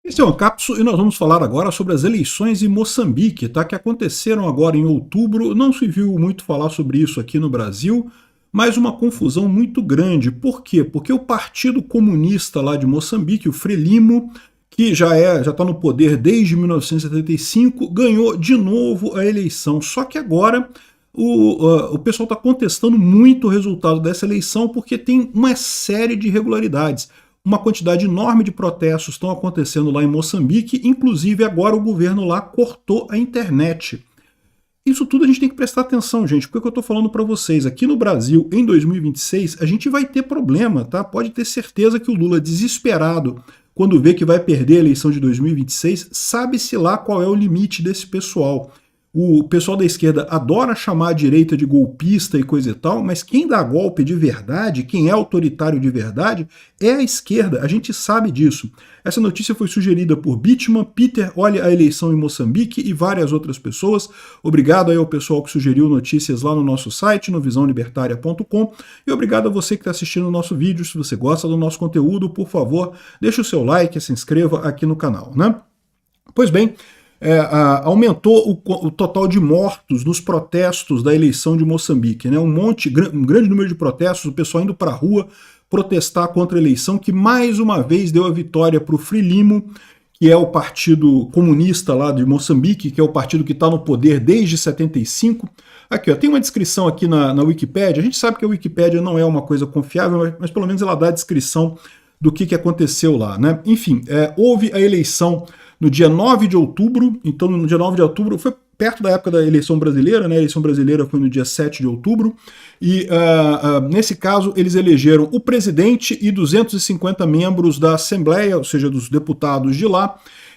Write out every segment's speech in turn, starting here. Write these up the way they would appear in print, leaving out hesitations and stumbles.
Esse é o Ancapso e nós vamos falar agora sobre as eleições em Moçambique, tá? Que aconteceram agora em outubro. Não se viu muito falar sobre isso aqui no Brasil, mas uma confusão muito grande. Por quê? Porque o Partido Comunista lá de Moçambique, o Frelimo, que já está no poder desde 1975, ganhou de novo a eleição. Só que agora o pessoal está contestando muito o resultado dessa eleição porque tem uma série de irregularidades. Uma quantidade enorme de protestos estão acontecendo lá em Moçambique, inclusive agora o governo lá cortou a internet. Isso tudo a gente tem que prestar atenção, gente, porque é o que eu estou falando para vocês. Aqui no Brasil, em 2026, a gente vai ter problema, tá? Pode ter certeza que o Lula, desesperado, quando vê que vai perder a eleição de 2026, sabe-se lá qual é o limite desse pessoal. O pessoal da esquerda adora chamar a direita de golpista e coisa e tal, mas quem dá golpe de verdade, quem é autoritário de verdade, é a esquerda. A gente sabe disso. Essa notícia foi sugerida por Bitman, Peter, olha a eleição em Moçambique e várias outras pessoas. Obrigado aí ao pessoal que sugeriu notícias lá no nosso site, no visãolibertaria.com. E obrigado a você que está assistindo o nosso vídeo. Se você gosta do nosso conteúdo, por favor, deixe o seu like e se inscreva aqui no canal, né? Pois bem, aumentou o total de mortos nos protestos da eleição de Moçambique, né? Um grande número de protestos, o pessoal indo para a rua protestar contra a eleição, que mais uma vez deu a vitória para o Frelimo, que é o partido comunista lá de Moçambique, que é o partido que está no poder desde 75. Aqui, ó, tem uma descrição aqui na Wikipédia. A gente sabe que a Wikipédia não é uma coisa confiável, mas pelo menos ela dá a descrição do que aconteceu lá, né? Enfim, houve a eleição no dia 9 de outubro, então no dia 9 de outubro foi perto da época da eleição brasileira, né? A eleição brasileira foi no dia 7 de outubro, e nesse caso eles elegeram o presidente e 250 membros da Assembleia, ou seja, dos deputados de lá,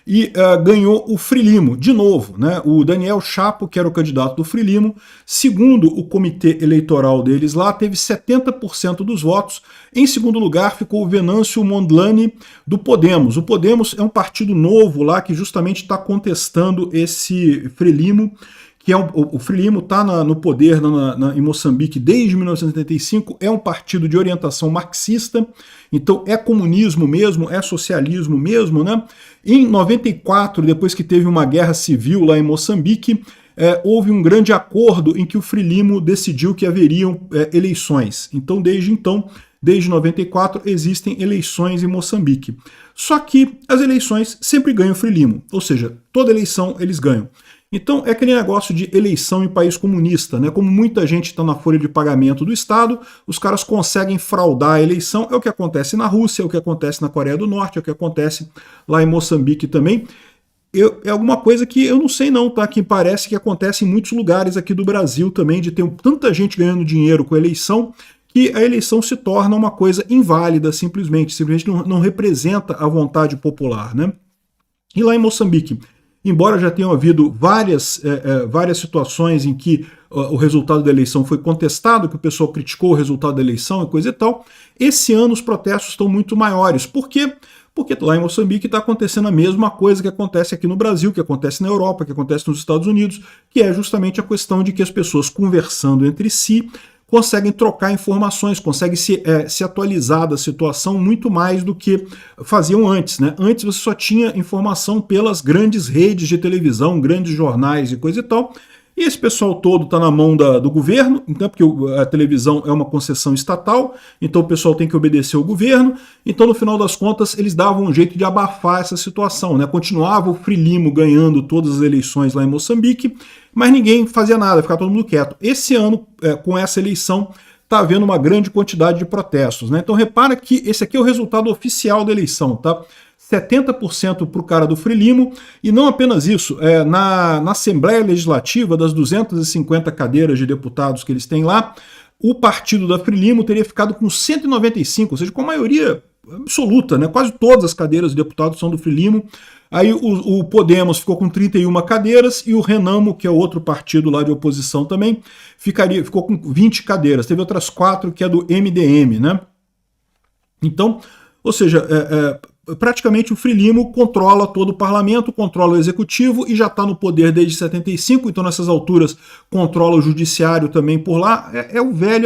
e ganhou o Frelimo, de novo, né? O Daniel Chapo, que era o candidato do Frelimo, segundo o comitê eleitoral deles lá, teve 70% dos votos. Em segundo lugar ficou o Venâncio Mondlane, do Podemos. O Podemos é um partido novo lá que justamente está contestando esse Frelimo, que o Frelimo está no poder em Moçambique desde 1975, é um partido de orientação marxista, então é comunismo mesmo, é socialismo mesmo, né? Em 94, depois que teve uma guerra civil lá em Moçambique, houve um grande acordo em que o Frelimo decidiu que haveriam eleições. Então, desde 94, existem eleições em Moçambique. Só que as eleições sempre ganham o Frelimo, ou seja, toda eleição eles ganham. Então é aquele negócio de eleição em país comunista, né? Como muita gente está na folha de pagamento do Estado, os caras conseguem fraudar a eleição. É o que acontece na Rússia, é o que acontece na Coreia do Norte, é o que acontece lá em Moçambique também. É alguma coisa que eu não sei não, tá? Que parece que acontece em muitos lugares aqui do Brasil também, de ter tanta gente ganhando dinheiro com a eleição, que a eleição se torna uma coisa inválida, simplesmente não representa a vontade popular, né? E lá em Moçambique, embora já tenham havido várias situações em que o resultado da eleição foi contestado, que o pessoal criticou o resultado da eleição e coisa e tal, esse ano os protestos estão muito maiores. Por quê? Porque lá em Moçambique está acontecendo a mesma coisa que acontece aqui no Brasil, que acontece na Europa, que acontece nos Estados Unidos, que é justamente a questão de que as pessoas conversando entre si conseguem trocar informações, conseguem se atualizar da situação muito mais do que faziam antes, né? Antes você só tinha informação pelas grandes redes de televisão, grandes jornais e coisa e tal, e esse pessoal todo está na mão do governo, então, porque a televisão é uma concessão estatal, então o pessoal tem que obedecer ao governo, então no final das contas eles davam um jeito de abafar essa situação, né? Continuava o Frelimo ganhando todas as eleições lá em Moçambique, mas ninguém fazia nada, ficava todo mundo quieto. Esse ano, com essa eleição, está havendo uma grande quantidade de protestos, né? Então repara que esse aqui é o resultado oficial da eleição, tá? 70% para o cara do Frelimo, e não apenas isso, na Assembleia Legislativa, das 250 cadeiras de deputados que eles têm lá, o partido da Frelimo teria ficado com 195, ou seja, com a maioria absoluta, né? Quase todas as cadeiras de deputados são do Frelimo. Aí o Podemos ficou com 31 cadeiras e o Renamo, que é outro partido lá de oposição também, ficou com 20 cadeiras. Teve outras 4 que é do MDM, né? Então, ou seja, praticamente o Frelimo controla todo o parlamento, controla o executivo e já está no poder desde 75, então nessas alturas controla o judiciário também por lá.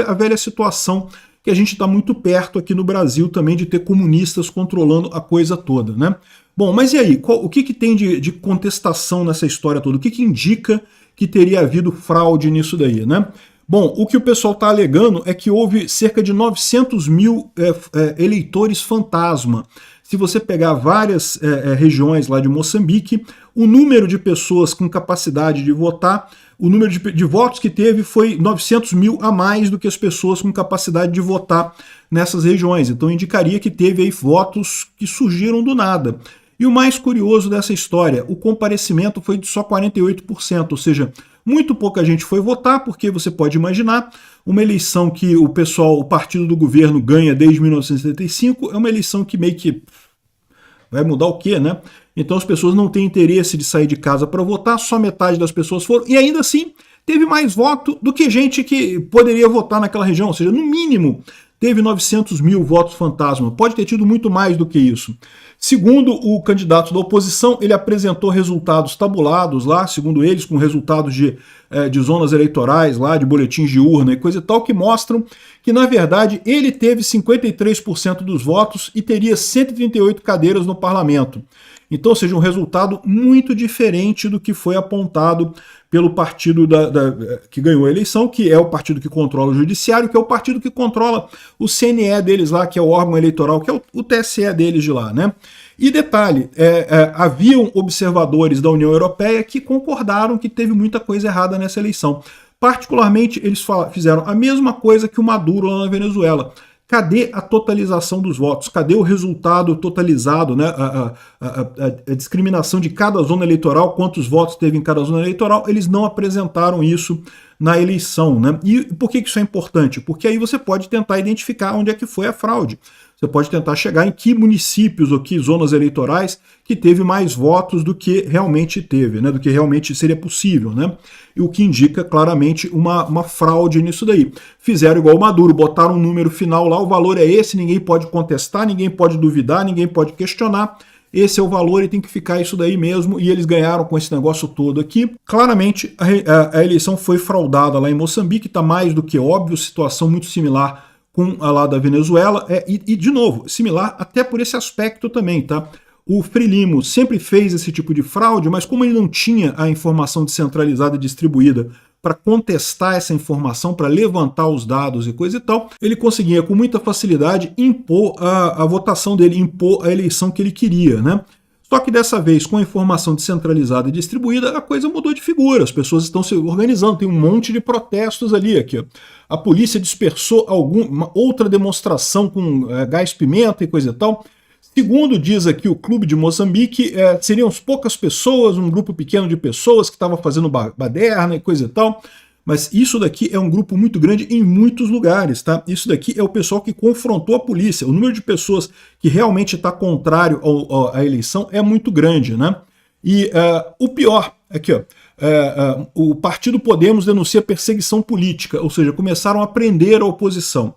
A velha situação que a gente está muito perto aqui no Brasil também de ter comunistas controlando a coisa toda, né? Bom, mas e aí? O que tem de contestação nessa história toda? O que indica que teria havido fraude nisso daí, né? Bom, o que o pessoal está alegando é que houve cerca de 900 mil eleitores fantasma. Se você pegar várias regiões lá de Moçambique, o número de pessoas com capacidade de votar, o número de votos que teve foi 900 mil a mais do que as pessoas com capacidade de votar nessas regiões. Então indicaria que teve aí votos que surgiram do nada. E o mais curioso dessa história, o comparecimento foi de só 48%, ou seja, muito pouca gente foi votar, porque você pode imaginar, uma eleição que o partido do governo ganha desde 1975, é uma eleição que meio que vai mudar o quê, né? Então as pessoas não têm interesse de sair de casa para votar, só metade das pessoas foram, e ainda assim teve mais voto do que gente que poderia votar naquela região, ou seja, no mínimo teve 900 mil votos fantasma, pode ter tido muito mais do que isso. Segundo o candidato da oposição, ele apresentou resultados tabulados lá, segundo eles, com resultados de zonas eleitorais lá, de boletins de urna e coisa e tal, que mostram que, na verdade, ele teve 53% dos votos e teria 138 cadeiras no parlamento. Então, ou seja, um resultado muito diferente do que foi apontado pelo partido que ganhou a eleição, que é o partido que controla o judiciário, que é o partido que controla o CNE deles lá, que é o órgão eleitoral, que é o TSE deles de lá, né? E detalhe, haviam observadores da União Europeia que concordaram que teve muita coisa errada nessa eleição. Particularmente, eles fizeram a mesma coisa que o Maduro lá na Venezuela. Cadê a totalização dos votos? Cadê o resultado totalizado, né? A discriminação de cada zona eleitoral, quantos votos teve em cada zona eleitoral? Eles não apresentaram isso na eleição, né? E por que isso é importante? Porque aí você pode tentar identificar onde é que foi a fraude. Você pode tentar chegar em que municípios ou que zonas eleitorais que teve mais votos do que realmente teve, né? Do que realmente seria possível, né? E o que indica claramente uma fraude nisso daí. Fizeram igual o Maduro, botaram um número final lá, o valor é esse, ninguém pode contestar, ninguém pode duvidar, ninguém pode questionar. Esse é o valor e tem que ficar isso daí mesmo, e eles ganharam com esse negócio todo aqui. Claramente, a eleição foi fraudada lá em Moçambique, está mais do que óbvio, situação muito similar com a lá da Venezuela, e de novo, similar até por esse aspecto também, tá? O Frelimo sempre fez esse tipo de fraude, mas como ele não tinha a informação descentralizada e distribuída para contestar essa informação, para levantar os dados e coisa e tal, ele conseguia com muita facilidade impor a votação dele, impor a eleição que ele queria, né? Só que dessa vez, com a informação descentralizada e distribuída, a coisa mudou de figura, as pessoas estão se organizando, tem um monte de protestos ali. Aqui, ó. A polícia dispersou uma outra demonstração com gás-pimenta e coisa e tal. Segundo diz aqui o Clube de Moçambique, seriam poucas pessoas, um grupo pequeno de pessoas que estava fazendo baderna e coisa e tal. Mas isso daqui é um grupo muito grande em muitos lugares, tá? Isso daqui é o pessoal que confrontou a polícia. O número de pessoas que realmente está contrário à eleição é muito grande, né? E o pior, aqui, ó, o Partido Podemos denuncia perseguição política, ou seja, começaram a prender a oposição.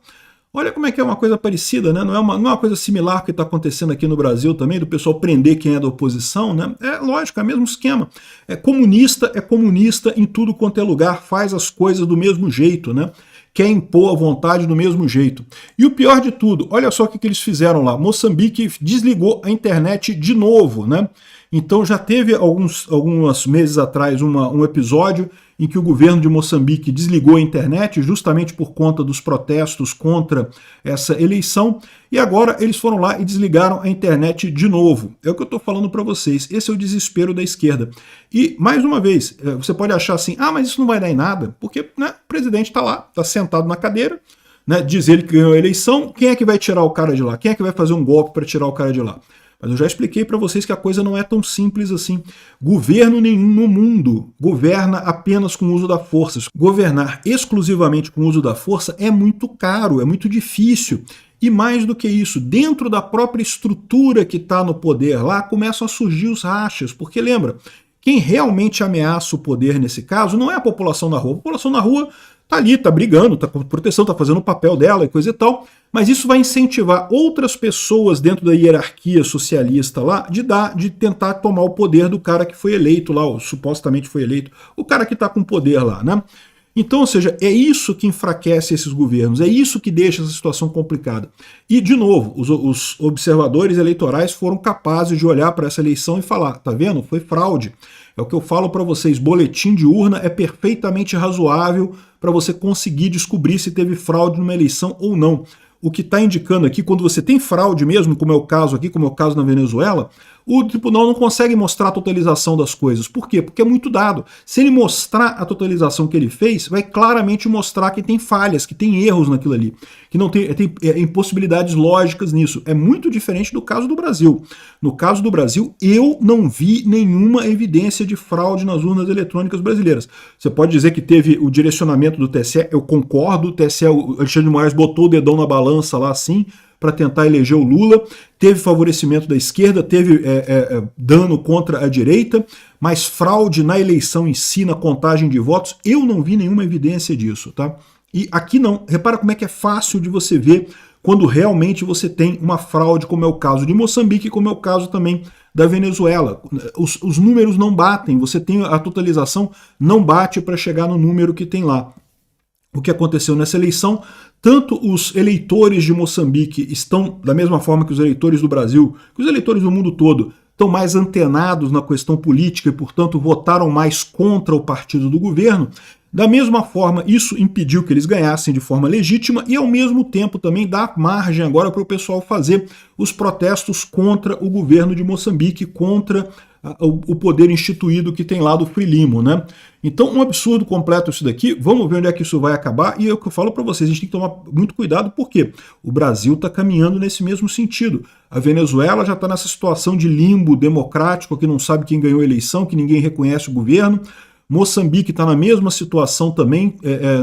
Olha como é que é uma coisa parecida, né? Não é uma coisa similar que está acontecendo aqui no Brasil também, do pessoal prender quem é da oposição, né? É lógico, é o mesmo esquema. É comunista em tudo quanto é lugar, faz as coisas do mesmo jeito, né? Quer impor a vontade do mesmo jeito. E o pior de tudo, olha só o que eles fizeram lá. Moçambique desligou a internet de novo, né? Então já teve alguns meses atrás um episódio em que o governo de Moçambique desligou a internet justamente por conta dos protestos contra essa eleição, e agora eles foram lá e desligaram a internet de novo. É o que eu estou falando para vocês, esse é o desespero da esquerda. E, mais uma vez, você pode achar assim, mas isso não vai dar em nada, porque né, o presidente está lá, está sentado na cadeira, né, diz ele que ganhou a eleição, quem é que vai tirar o cara de lá? Quem é que vai fazer um golpe para tirar o cara de lá? Mas eu já expliquei para vocês que a coisa não é tão simples assim. Governo nenhum no mundo governa apenas com o uso da força. Governar exclusivamente com o uso da força é muito caro, é muito difícil. E mais do que isso, dentro da própria estrutura que está no poder lá, começam a surgir os rachas. Porque lembra, quem realmente ameaça o poder nesse caso não é a população na rua. A população na rua está ali, está brigando, está com proteção, está fazendo o papel dela e coisa e tal, mas isso vai incentivar outras pessoas dentro da hierarquia socialista lá de tentar tomar o poder do cara que foi eleito lá, ou supostamente foi eleito, o cara que está com poder lá, né? Então, ou seja, é isso que enfraquece esses governos, é isso que deixa essa situação complicada. E, de novo, os observadores eleitorais foram capazes de olhar para essa eleição e falar, tá vendo? Foi fraude. É o que eu falo para vocês, boletim de urna é perfeitamente razoável para você conseguir descobrir se teve fraude numa eleição ou não. O que está indicando aqui, quando você tem fraude mesmo, como é o caso aqui, como é o caso na Venezuela, o tribunal não consegue mostrar a totalização das coisas. Por quê? Porque é muito dado. Se ele mostrar a totalização que ele fez, vai claramente mostrar que tem falhas, que tem erros naquilo ali, que não tem impossibilidades lógicas nisso. É muito diferente do caso do Brasil. No caso do Brasil, eu não vi nenhuma evidência de fraude nas urnas eletrônicas brasileiras. Você pode dizer que teve o direcionamento do TSE, eu concordo, o TSE, o Alexandre de Moraes botou o dedão na balança lá assim, para tentar eleger o Lula, teve favorecimento da esquerda, teve dano contra a direita, mas fraude na eleição em si, na contagem de votos, eu não vi nenhuma evidência disso, tá? E aqui não, repara como é que é fácil de você ver quando realmente você tem uma fraude, como é o caso de Moçambique, como é o caso também da Venezuela. Os números não batem, você tem a totalização, não bate para chegar no número que tem lá. O que aconteceu nessa eleição, tanto os eleitores de Moçambique estão, da mesma forma que os eleitores do Brasil, que os eleitores do mundo todo, estão mais antenados na questão política e, portanto, votaram mais contra o partido do governo. Da mesma forma, isso impediu que eles ganhassem de forma legítima e, ao mesmo tempo, também dá margem agora para o pessoal fazer os protestos contra o governo de Moçambique, contra o poder instituído que tem lá do Frelimo, né? Então, um absurdo completo isso daqui. Vamos ver onde é que isso vai acabar. E é o que eu falo para vocês, a gente tem que tomar muito cuidado, porque o Brasil está caminhando nesse mesmo sentido. A Venezuela já está nessa situação de limbo democrático, que não sabe quem ganhou a eleição, que ninguém reconhece o governo. Moçambique está na mesma situação também,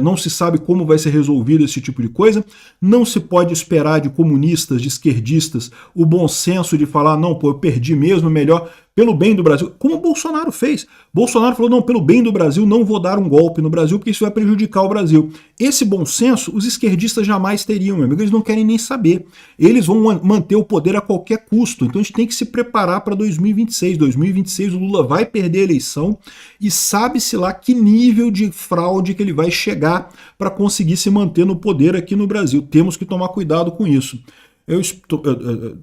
não se sabe como vai ser resolvido esse tipo de coisa, não se pode esperar de comunistas, de esquerdistas, o bom senso de falar, não, pô, eu perdi mesmo, melhor, pelo bem do Brasil, como o Bolsonaro fez. Bolsonaro falou, não, pelo bem do Brasil, não vou dar um golpe no Brasil, porque isso vai prejudicar o Brasil. Esse bom senso, os esquerdistas jamais teriam, meu amigo, eles não querem nem saber. Eles vão manter o poder a qualquer custo, então a gente tem que se preparar para 2026. 2026 o Lula vai perder a eleição e sabe-se lá que nível de fraude que ele vai chegar para conseguir se manter no poder aqui no Brasil. Temos que tomar cuidado com isso. Eu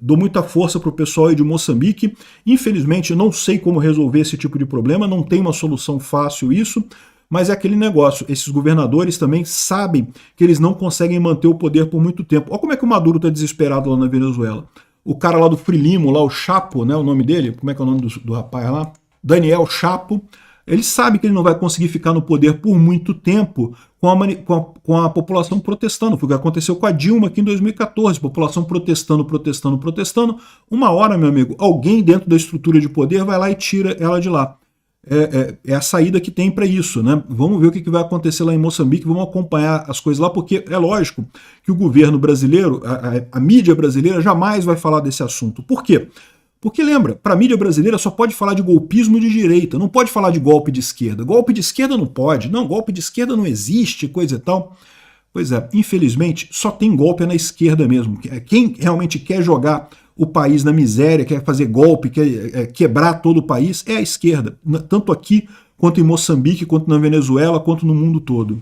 dou muita força para o pessoal aí de Moçambique. Infelizmente, eu não sei como resolver esse tipo de problema, não tem uma solução fácil isso, mas é aquele negócio. Esses governadores também sabem que eles não conseguem manter o poder por muito tempo. Olha como é que o Maduro está desesperado lá na Venezuela. O cara lá do Frelimo, lá o Chapo, né, o nome dele, como é que é o nome do rapaz lá? Daniel Chapo. Ele sabe que ele não vai conseguir ficar no poder por muito tempo com a população protestando. Foi o que aconteceu com a Dilma aqui em 2014. População protestando. Uma hora, meu amigo, alguém dentro da estrutura de poder vai lá e tira ela de lá. É a saída que tem para isso, né? Vamos ver o que vai acontecer lá em Moçambique, vamos acompanhar as coisas lá, porque é lógico que o governo brasileiro, a mídia brasileira jamais vai falar desse assunto. Por quê? Porque lembra, para a mídia brasileira só pode falar de golpismo de direita, não pode falar de golpe de esquerda. Golpe de esquerda não pode, não, golpe de esquerda não existe, coisa e tal. Pois é, infelizmente só tem golpe na esquerda mesmo. Quem realmente quer jogar o país na miséria, quer fazer golpe, quer quebrar todo o país, é a esquerda. Tanto aqui, quanto em Moçambique, quanto na Venezuela, quanto no mundo todo.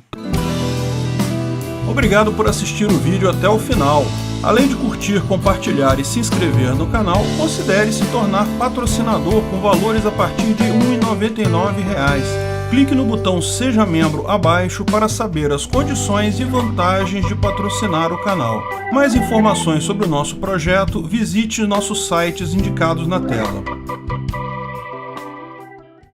Obrigado por assistir o vídeo até o final. Além de curtir, compartilhar e se inscrever no canal, considere se tornar patrocinador com valores a partir de R$ 1,99. Clique no botão Seja Membro abaixo para saber as condições e vantagens de patrocinar o canal. Mais informações sobre o nosso projeto, visite nossos sites indicados na tela.